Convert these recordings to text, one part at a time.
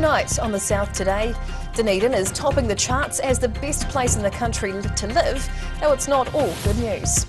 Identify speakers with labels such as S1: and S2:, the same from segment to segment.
S1: Tonight on the South Today, Dunedin is topping the charts as the best place in the country to live, though it's not all good news.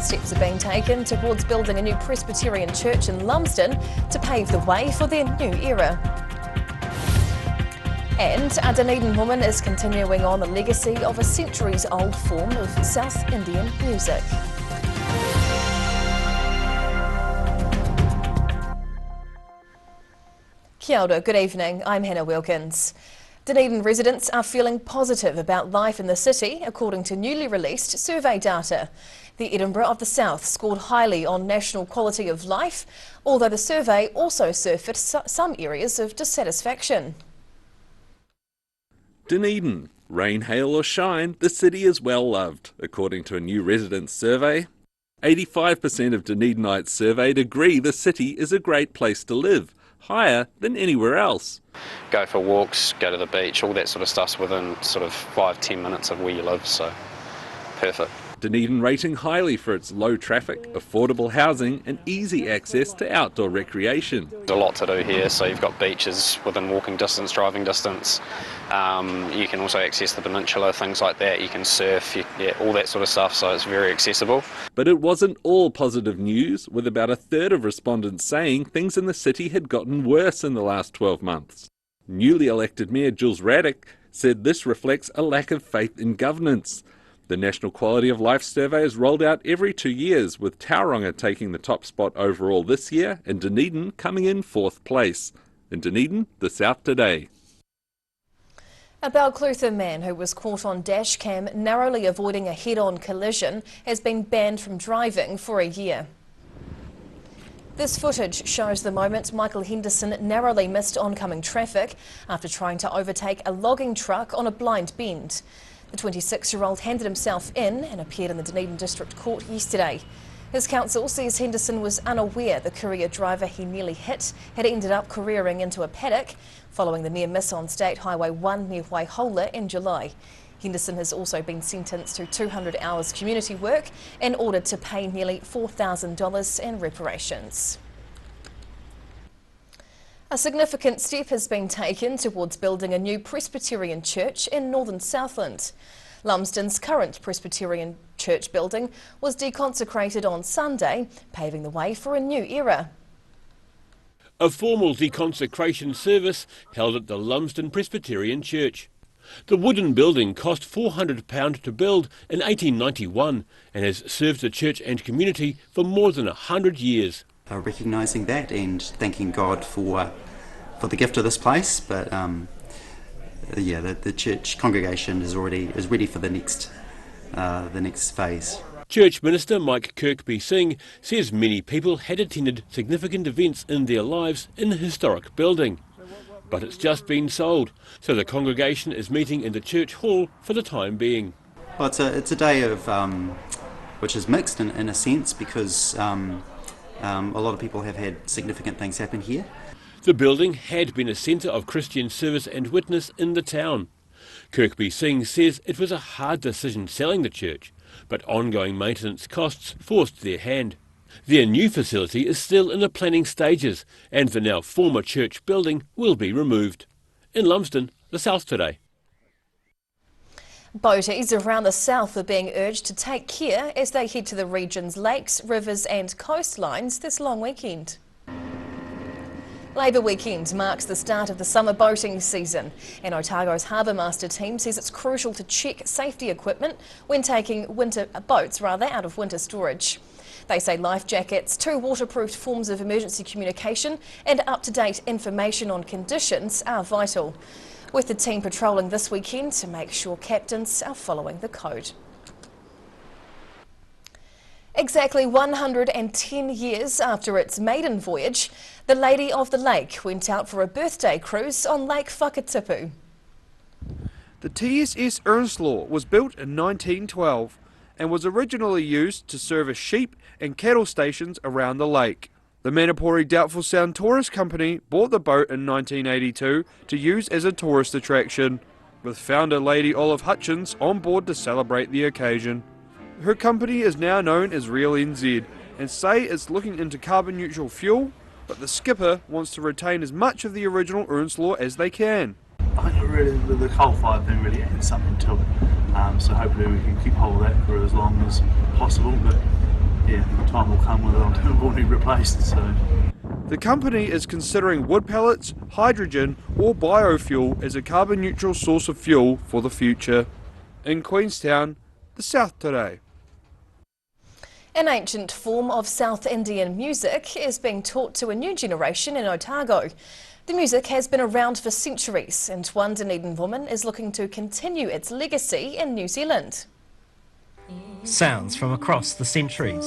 S1: Steps are being taken towards building a new Presbyterian church in Lumsden to pave the way for their new era. And a Dunedin woman is continuing on the legacy of a centuries-old form of South Indian music. Kia ora, good evening, I'm Hannah Wilkins. Dunedin residents are feeling positive about life in the city, according to newly released survey data. The Edinburgh of the South scored highly on national quality of life, although the survey also surfaced some areas of dissatisfaction.
S2: Dunedin. Rain, hail or shine, the city is well loved, according to a new residents' survey. 85% of Dunedinites surveyed agree the city is a great place to live, higher than anywhere else.
S3: Go for walks, go to the beach, all that sort of stuff's within sort of 5-10 minutes of where you live, so perfect.
S2: Dunedin rating highly for its low traffic, affordable housing and easy access to outdoor recreation.
S3: There's a lot to do here, so you've got beaches within walking distance, driving distance. You can also access the peninsula, things like that. You can surf, all that sort of stuff, so it's very accessible.
S2: But it wasn't all positive news, with about a third of respondents saying things in the city had gotten worse in the last 12 months. Newly elected Mayor Jules Raddick said this reflects a lack of faith in governance. The National Quality of Life Survey is rolled out every 2 years, with Tauranga taking the top spot overall this year and Dunedin coming in 4th place. In Dunedin, the South Today.
S1: A Balclutha man who was caught on dash cam narrowly avoiding a head-on collision has been banned from driving for a year. This footage shows the moment Michael Henderson narrowly missed oncoming traffic after trying to overtake a logging truck on a blind bend. The 26-year-old handed himself in and appeared in the Dunedin District Court yesterday. His counsel says Henderson was unaware the courier driver he nearly hit had ended up careering into a paddock following the near miss on State Highway 1 near Waihola in July. Henderson has also been sentenced to 200 hours community work and ordered to pay nearly $4,000 in reparations. A significant step has been taken towards building a new Presbyterian church in northern Southland. Lumsden's current Presbyterian church building was deconsecrated on Sunday, paving the way for a new era.
S4: A formal deconsecration service held at the Lumsden Presbyterian Church. The wooden building cost £400 to build in 1891 and has served the church and community for more than 100 years.
S5: Recognising that and thanking God for the gift of this place, but the church congregation is ready for the next phase.
S4: Church Minister Mike Kirkby Singh says many people had attended significant events in their lives in the historic building, but it's just been sold, so the congregation is meeting in the church hall for the time being.
S5: Well, it's a day of which is mixed in a sense because. A lot of people have had significant things happen here.
S4: The building had been a centre of Christian service and witness in the town. Kirkby Singh says it was a hard decision selling the church, but ongoing maintenance costs forced their hand. Their new facility is still in the planning stages, and the now former church building will be removed. In Lumsden, the South Today.
S1: Boaties around the south are being urged to take care as they head to the region's lakes, rivers and coastlines this long weekend. Labour weekend marks the start of the summer boating season, and Otago's Harbour Master team says it's crucial to check safety equipment when taking boats out of winter storage. They say life jackets, 2 waterproofed forms of emergency communication and up-to-date information on conditions are vital, with the team patrolling this weekend to make sure captains are following the code. Exactly 110 years after its maiden voyage, the Lady of the Lake went out for a birthday cruise on Lake Whakatipu.
S6: The TSS Earnslaw was built in 1912 and was originally used to service sheep and cattle stations around the lake. The Manapori Doubtful Sound Tourist Company bought the boat in 1982 to use as a tourist attraction, with founder Lady Olive Hutchins on board to celebrate the occasion. Her company is now known as Real NZ and say it's looking into carbon neutral fuel, but the skipper wants to retain as much of the original Earnslaw as they can.
S7: I think really the coal fire thing really added something to it, so hopefully we can keep hold of that for as long as possible, but yeah, time will come when it will need replaced. So.
S6: The company is considering wood pellets, hydrogen or biofuel as a carbon neutral source of fuel for the future. In Queenstown, the South Today.
S1: An ancient form of South Indian music is being taught to a new generation in Otago. The music has been around for centuries, and one Dunedin woman is looking to continue its legacy in New Zealand.
S8: Sounds from across the centuries.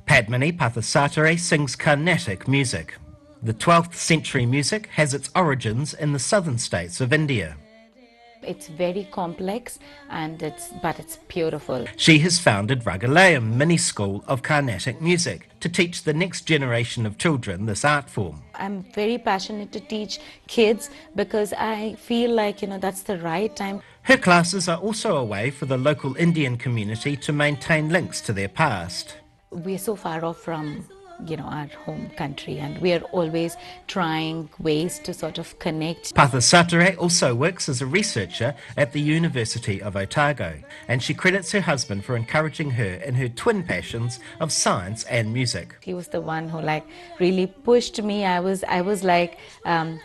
S8: Padmini Pathasatare sings Carnatic music. The 12th century music has its origins in the southern states of India.
S9: It's very complex but it's beautiful.
S8: She has founded Ragalayam Mini School of Carnatic Music to teach the next generation of children this art form.
S9: I'm very passionate to teach kids because I feel like, that's the right time.
S8: Her classes are also a way for the local Indian community to maintain links to their past.
S9: We're so far off from our home country, and we are always trying ways to sort of connect.
S8: Pathasatare also works as a researcher at the University of Otago, and she credits her husband for encouraging her in her twin passions of science and music.
S9: He was the one who really pushed me. I was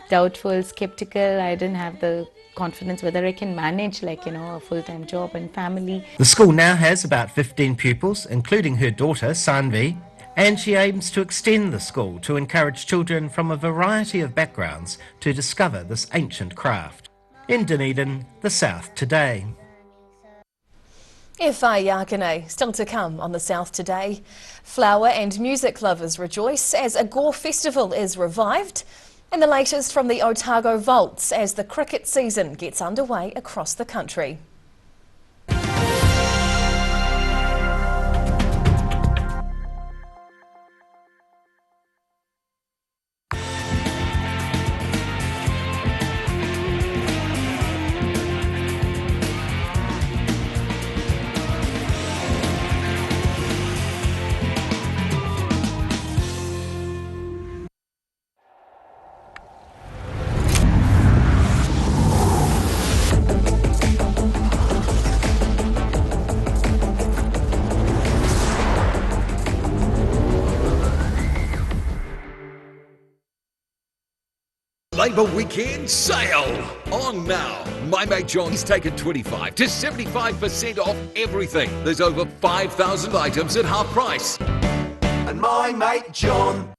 S9: doubtful, skeptical. I didn't have the confidence whether I can manage a full-time job and family.
S8: The school now has about 15 pupils, including her daughter Sanvi, and she aims to extend the school to encourage children from a variety of backgrounds to discover this ancient craft. In Dunedin, the South Today.
S1: Whai Yakane, still to come on the South Today. Flower and music lovers rejoice as a Gore festival is revived. And the latest from the Otago Vaults as the cricket season gets underway across the country.
S10: Labour Weekend Sale on now. My mate John's taken 25 to 75% off everything. There's over 5,000 items at half price.
S11: And my mate John.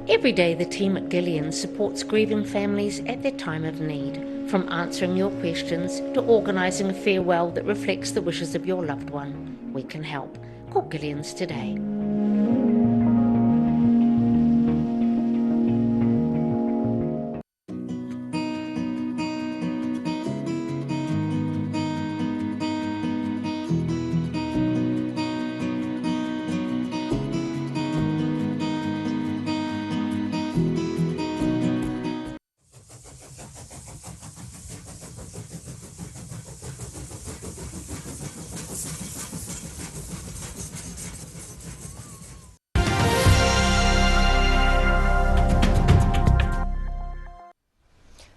S12: Every day the team at Gillian supports grieving families at their time of need, from answering your questions to organising a farewell that reflects the wishes of your loved one. We can help. Call Gillian's today.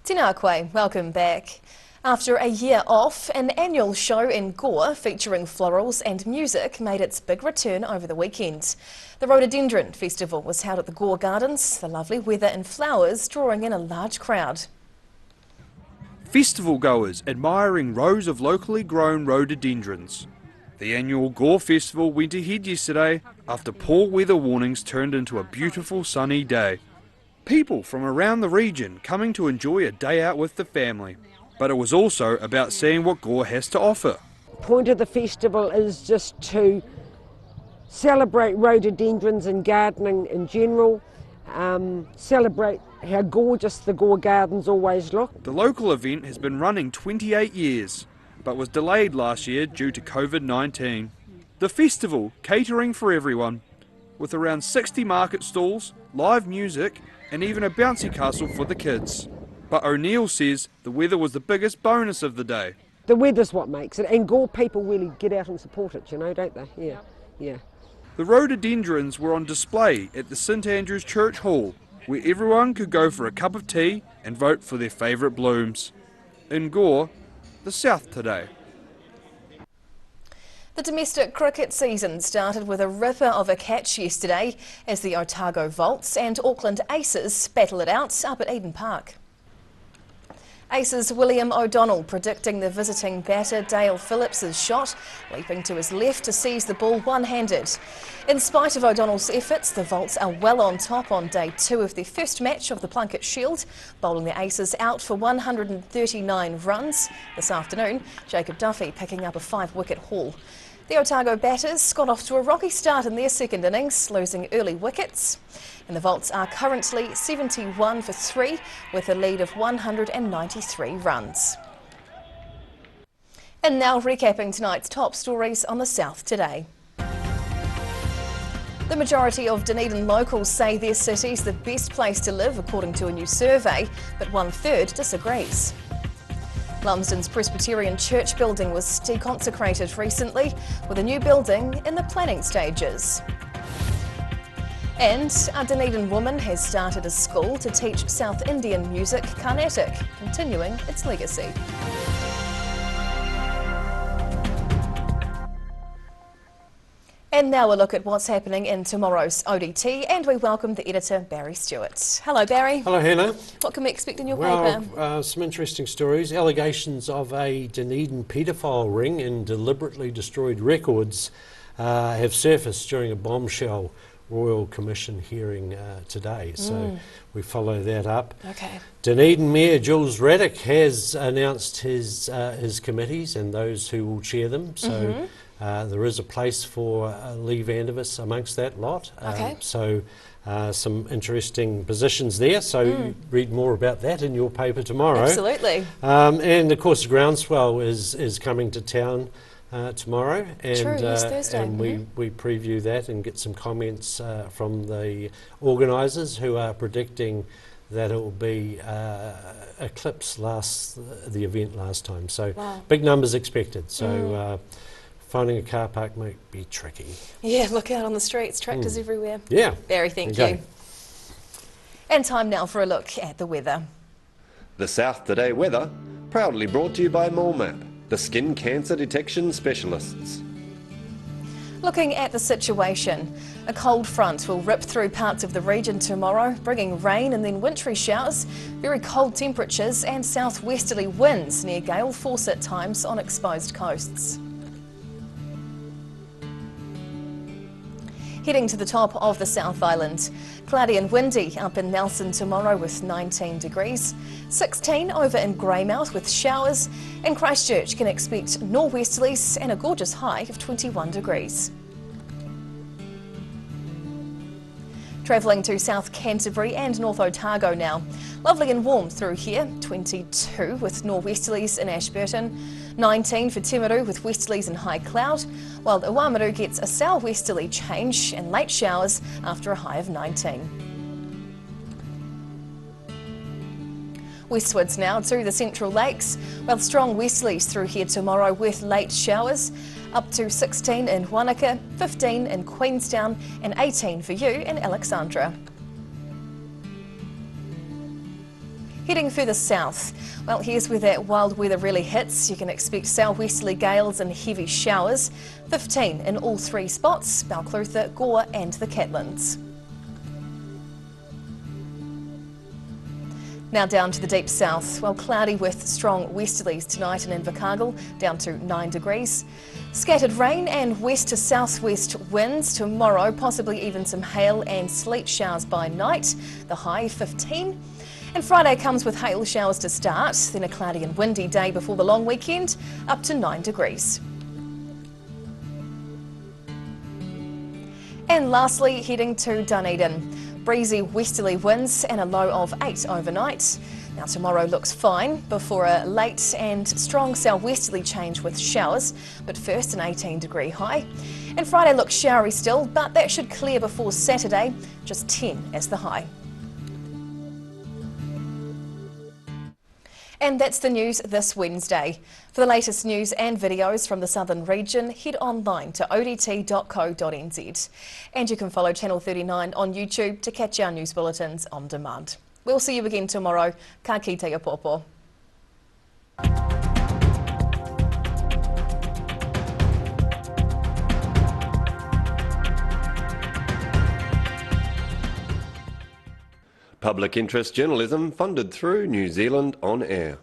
S1: Tēnā koe, welcome back. After a year off, an annual show in Gore featuring florals and music made its big return over the weekend. The Rhododendron Festival was held at the Gore Gardens, the lovely weather and flowers drawing in a large crowd.
S6: Festival goers admiring rows of locally grown rhododendrons. The annual Gore Festival went ahead yesterday after poor weather warnings turned into a beautiful sunny day. People from around the region coming to enjoy a day out with the family. But it was also about seeing what Gore has to offer.
S13: point of the festival is just to celebrate rhododendrons and gardening in general, celebrate how gorgeous the Gore gardens always look.
S6: The local event has been running 28 years, but was delayed last year due to COVID-19. The festival catering for everyone, with around 60 market stalls, live music and even a bouncy castle for the kids. But O'Neill says the weather was the biggest bonus of the day.
S13: The weather's what makes it, and Gore people really get out and support it, you know, don't they? Yeah, yeah.
S6: The rhododendrons were on display at the St Andrew's Church Hall, where everyone could go for a cup of tea and vote for their favourite blooms. In Gore, the South today.
S1: The domestic cricket season started with a ripper of a catch yesterday as the Otago Volts and Auckland Aces battle it out up at Eden Park. Aces William O'Donnell predicting the visiting batter Dale Phillips's shot, leaping to his left to seize the ball one-handed. In spite of O'Donnell's efforts, the Volts are well on top on day 2 of their first match of the Plunket Shield, bowling the Aces out for 139 runs. This afternoon, Jacob Duffy picking up a 5-wicket haul. The Otago batters got off to a rocky start in their second innings, losing early wickets. And the Volts are currently 71 for 3 with a lead of 193 runs. And now recapping tonight's top stories on the South today. The majority of Dunedin locals say their city's the best place to live according to a new survey, but 1/3 disagrees. Lumsden's Presbyterian Church building was deconsecrated recently, with a new building in the planning stages. And a Dunedin woman has started a school to teach South Indian music Carnatic, continuing its legacy. And now a look at what's happening in tomorrow's ODT, and we welcome the editor Barry Stewart. Hello Barry.
S14: Hello Hannah.
S1: What can we expect in your paper?
S14: Some interesting stories. Allegations of a Dunedin paedophile ring and deliberately destroyed records have surfaced during a bombshell Royal Commission hearing today, so we follow that up.
S1: Okay.
S14: Dunedin Mayor Jules Rhododendron has announced his committees and those who will chair them, so there is a place for Lee Vandervis amongst that lot. So some interesting positions there, so read more about that in your paper tomorrow.
S1: Absolutely.
S14: And of course Groundswell is coming to town tomorrow, and,
S1: True, yes, Thursday.
S14: and we preview that and get some comments from the organisers who are predicting that it will be eclipse the event last time. So big numbers expected. So finding a car park might be tricky.
S1: Yeah, look out on the streets, tractors everywhere.
S14: Yeah.
S1: Barry, thank you. And time now for a look at the weather.
S15: The South Today weather, proudly brought to you by MoleMap, the skin cancer detection specialists.
S1: Looking at the situation, a cold front will rip through parts of the region tomorrow, bringing rain and then wintry showers, very cold temperatures and southwesterly winds near gale force at times on exposed coasts. Heading to the top of the South Island, cloudy and windy up in Nelson tomorrow with 19 degrees, 16 over in Greymouth with showers, and Christchurch can expect nor'westerlies and a gorgeous high of 21 degrees. Travelling to South Canterbury and North Otago now. Lovely and warm through here, 22 with nor'westerlies in Ashburton, 19 for Timaru with westerlies and high cloud, while Oamaru gets a southwesterly change and late showers after a high of 19. Westwards now to the Central Lakes, while strong westerlies through here tomorrow with late showers, up to 16 in Wanaka, 15 in Queenstown and 18 for you in Alexandra. Heading further south, well, here's where that wild weather really hits. You can expect southwesterly gales and heavy showers, 15 in all 3 spots, Balclutha, Gore and the Catlins. Now down to the deep south, well, cloudy with strong westerlies tonight in Invercargill, down to 9 degrees. Scattered rain and west to southwest winds tomorrow, possibly even some hail and sleet showers by night, the high 15. And Friday comes with hail showers to start, then a cloudy and windy day before the long weekend, up to 9 degrees. And lastly, heading to Dunedin. Breezy westerly winds and a low of 8 overnight. Now tomorrow looks fine before a late and strong southwesterly change with showers, but first an 18-degree high. And Friday looks showery still, but that should clear before Saturday, just 10 as the high. And that's the news this Wednesday. For the latest news and videos from the southern region, head online to odt.co.nz. And you can follow Channel 39 on YouTube to catch our news bulletins on demand. We'll see you again tomorrow. Ka kite a popo.
S15: Public interest journalism funded through New Zealand On Air.